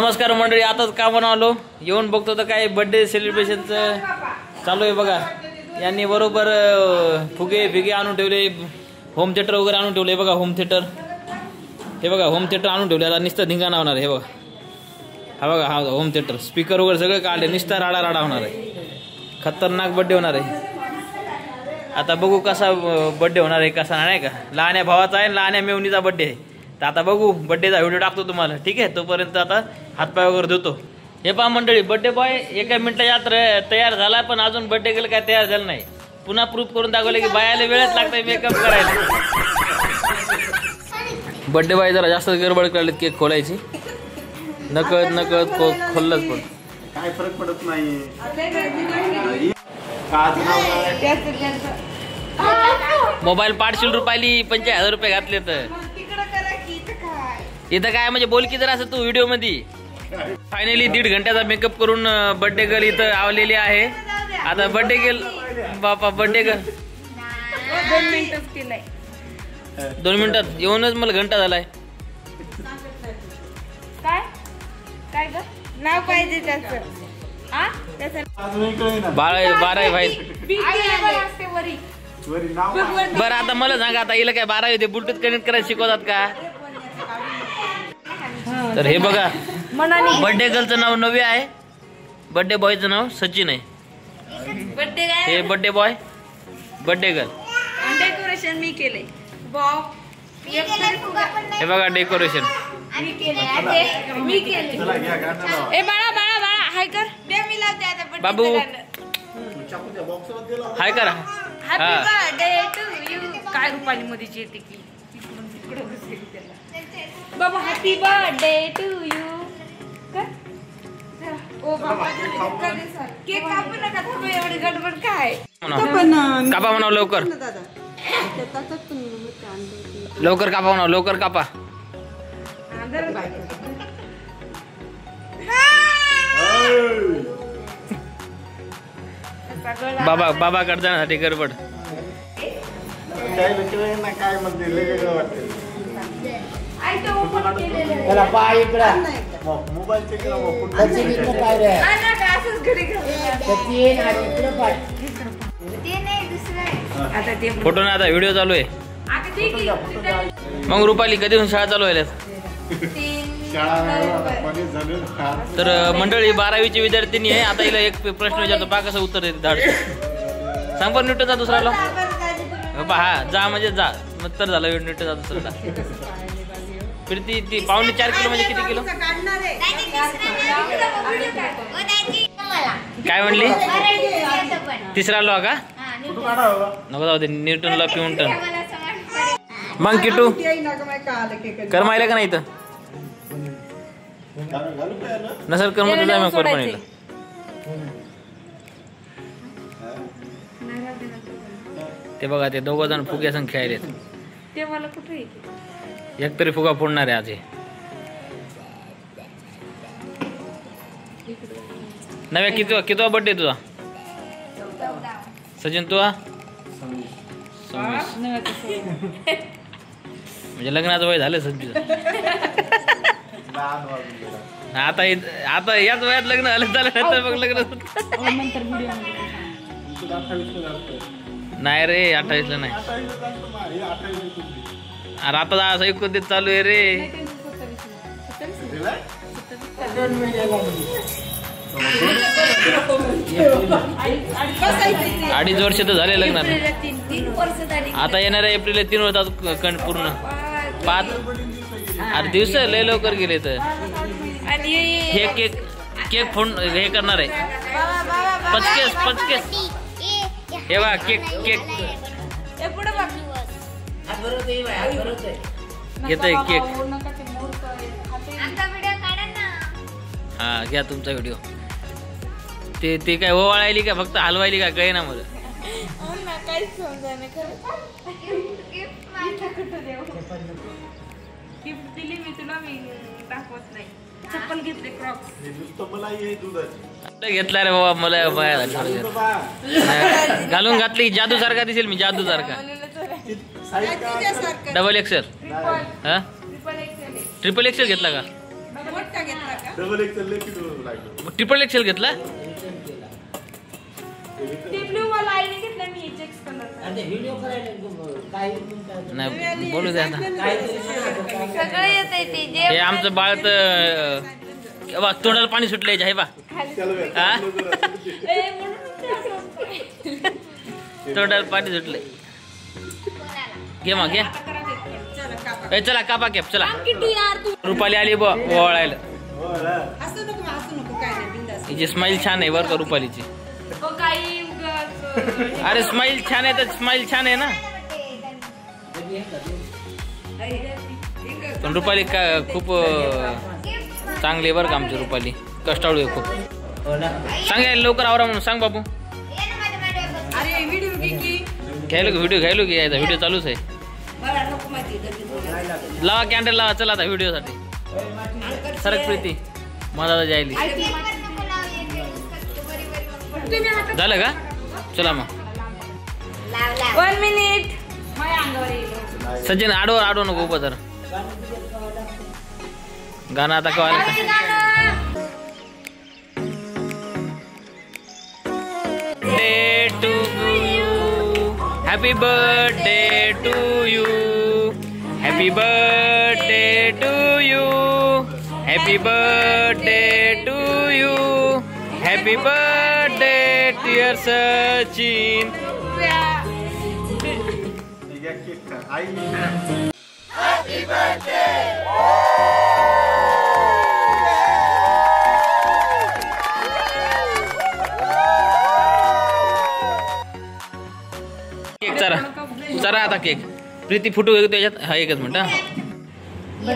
नमस्कार मंडळी, आताच कामावर आलो, येऊन बघतो तर काय बर्थडे सेलिब्रेशनचं चालू आहे बघा। यांनी बरोबर फुगे आणून ठेवले, होम थिएटर वगैरे आणून ठेवले बघा। होम थिएटर हे बघा, होम थिएटर आणून ठेवले। आता नुसतं धिंगाणा होणार आहे हे बघा। हा बघा, हा होम थिएटर, स्पीकर वगैरे सगळं काढले, नुसता राडा होणार आहे। खतरनाक बर्थडे होणार आहे। आता बघू कसा बर्थडे होणार आहे, कसा नाही का। लहान्या भावाचा आहे, लहान्या मेवणीचा बर्थडे आहे। तर आता बघू, बर्थडेचा व्हिडिओ टाकतो तुम्हाला, ठीक आहे। तोपर्यंत आता हातपाय वगैरे धुतो। हे पहा मंडळी, बर्थडे बॉय एका मिनिटाच्या आत तयार झाला, पण अजून बर्थडे गेलं काय तयार झालं नाही। पुन्हा प्रूफ करून दाखवले की बायाला वेळच लागतंय मेकअप करायला। बर्थडे बॉय जरा जास्त गडबड करलेत केक खोलायची, नकळत खोललंच, पण काय फरक पडत नाही। मोबाईल 500 रुपयाली 50,000 रुपये घातले। तर इथं काय म्हणजे बोल की जरा असं तू व्हिडिओ मध्ये। फायनली 1.5 घंट्याचा मेकअप करून बर्थडे गर्ल इथं आवलेली आहे। आता बर्थडे गर्ल बापा, बर्थडे गर्ल 2 मिनिटात येऊनच मला घंटा झालाय। काय ग नाव पाहिजे त्याचं? आ त्याचं 12 भाई। बरं आता मला सांगा, आता हिला काय 12 होते, ब्लूटूथ कनेक्ट करायला शिकवतात का? तर हे बघा, बर्थडे गर्लचं नाव नवी आहे, बर्थडे बॉयचं नाव सचिन आहे। हे birthday boy, birthday girl. Decoration मी केले। हे बघा डेकोरेशन मी केले। ए बाळा हाय कर दे, मी लावते आता बाबू, हाय करा। Happy birthday to you. काय रुपाली मध्ये येते की बाबा, हॅपी बर्थडे टू यू। ओ बाबा, केक कापू नका, थांबा, एवढी गडबड काय? कापा म्हणाव लवकर, लवकर कापा म्हणाव, लवकर कापा। बाबा कडे जाण्यासाठी गडबड। काय म्हणते वेगळं वाटतं। फोटो नाही, आता व्हिडिओ चालू आहे। मग रुपाली कधी शाळा चालू व्हायला? तर मंडळी 12वीची विद्यार्थिनी आहे। आता हिला एक प्रश्न विचारतो, पहा कसं उत्तर देते धाड। सांग पण न्यूटनचा दुसरा लॉ। हा, जा म्हणजे जा, उत्तर झालं न्यूटनचा दुसरा। फिर ती 4.5 किलो म्हणजे किती किलो? काय म्हणली? तिसरा लॉ का? नको जाऊ दे, न्यूटन लॉ पिऊन टन। मग किटू करमायला का नाही इथं? नसल कर मध्ये जाय मग परभणीला। ते बघा, ते 2 जण फुग्या संग खेळायलेत। ते मला कुठे एक तरी फुगा फोडणार आहे आज। नव्या कितवा बर्थडे तुझा सचिन? तुझा 26 म्हणजे लग्नाचं वय झालं सचिन। आता याच वयात लग्न झालं तर मग लग्न नाही रे, 28ला नाही। अरे आता असं 29 चालू आहे रे। अडीच वर्ष तर झाले लग्नाला। आता येणाऱ्या एप्रिल 3 वर्षात पूर्ण 5 अरे दिवस लय लवकर गेले। तर हे केक फोन हे करणार आहे, पचकेस हे बघा, केक येतोय केक। हा घ्या तुमचा व्हिडिओ। ते काय ओवाळायली का फक्त हलवायली का काही ना मला? गिफ्ट दिली मी तुला, मी दाखवत नाही। चप्पल घेतले, क्रॉक्स घेतला रे बाबा, मला घालून घातली जादू सारखा दिसेल मी, जादू सारखा। डबल एक्सेल, हा ट्रिपल एक्सेल घेतला का? डबल एक चालले की डबल लागलं. ट्रिपल एक्सेल घेतला ते ब्लू वाला आईने घेतला मी चेक्स कलर. नाही बोलू द्या आता. सगळं येतंय ते जे हे आमचं बाळ तर बा तोंडाला पाणी सुटलंय आहे बा हा तोंडाला पाणी सुटलंय. घे मग घे. ए चला कापा कॅप चला. किती यार तू रुपाली आली बा ओवाळायला. असं नको काय नाही बिंदास. हिची स्माईल छान आहे बरं का रुपालीची. ओ काही उगाच अरे स्माईल छान आहे तर स्माईल छान आहे ना. पण रुपाली का खूप चांगली आहे बरं का आमची रुपाली. कष्टाळू आहे खूप. सांग लवकर आवरा म्हणून सांग बाबू. अरे व्हिडिओ की घ्यायलो की यायचा व्हिडिओ चालूच आहे. मला नको माहिती लावा कॅन्डल लावा चला आता व्हिडिओ साठी. सरक प्रीती माझा जायली झालं का चला मग. 1 मिनिट. सचिन आडो नको उभं तर. गाणं आता कळालं. Day to you, happy birthday to you, happy birthday to you, happy birthday to you, happy birthday dear Sachin. ठीक आहे केक खा. आई केक चरा आता केक. प्रीती फुटू घेतो त्याच्यात. हा एकच मिनिट.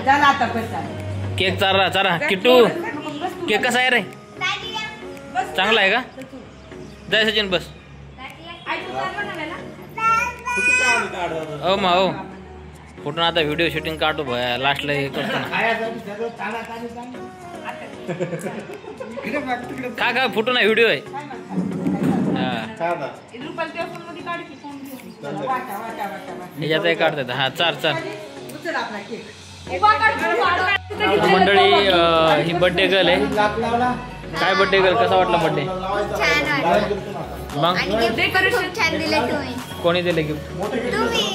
झाला आता पैसा. केक चारा किट्टू केक कसा आहे रे चांगला आहे का. जय सचिन बस. हो मा हो फुटून आता व्हिडिओ शूटिंग काढतो भया लास्टला हे करतो ना. का फुटून आहे व्हिडिओ आहे. हा ह्याच्यात काढतात. हा चार उचल आपला केक. मंडळी ही बर्थडे गर्ल आहे. काय बर्थडे गर्ल कसा वाटला बर्थडे. मग डेकोरेशन छान दिलं तुम्ही. कोणी दिले गिफ्ट.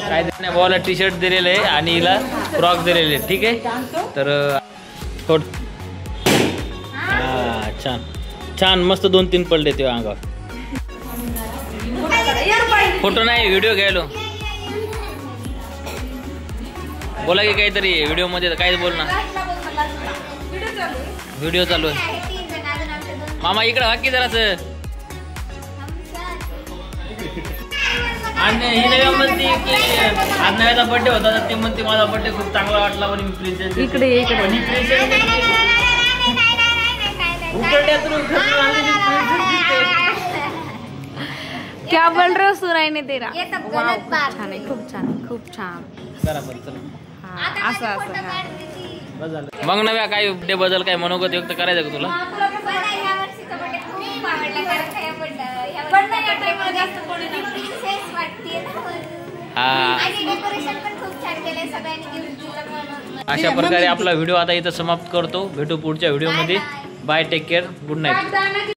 काय दिलं बॉला टी शर्ट दिलेलं आहे आणि हिला फ्रॉक दिलेले आहे. ठीक आहे तर थोड हा छान छान मस्त 2-3 पडले ते अंगावर. फोटो नाही व्हिडिओ घ्यायलो. बोला की काहीतरी व्हिडिओ मध्ये काय बोल ना. व्हिडिओ चालू आहे. मामा इकडे हाकी जरास. आणि ही नव्या म्हणते की आज नव्याचा बर्थडे होता तर ते म्हणते माझा बर्थडे खूप चांगला वाटला म्हणे. मी प्रेझेंट इकडे क्या बोल रहे हो सुनाई तेरा. छान आहे खूप छान खूप छान. असं मग नव्या काय बर्थडे बद्दल काय मनोगत व्यक्त करायचं का तुला. अशा प्रकारे आपला व्हिडिओ आता इथं समाप्त करतो. भेटू पुढच्या व्हिडिओ मध्ये. Bye take care good night.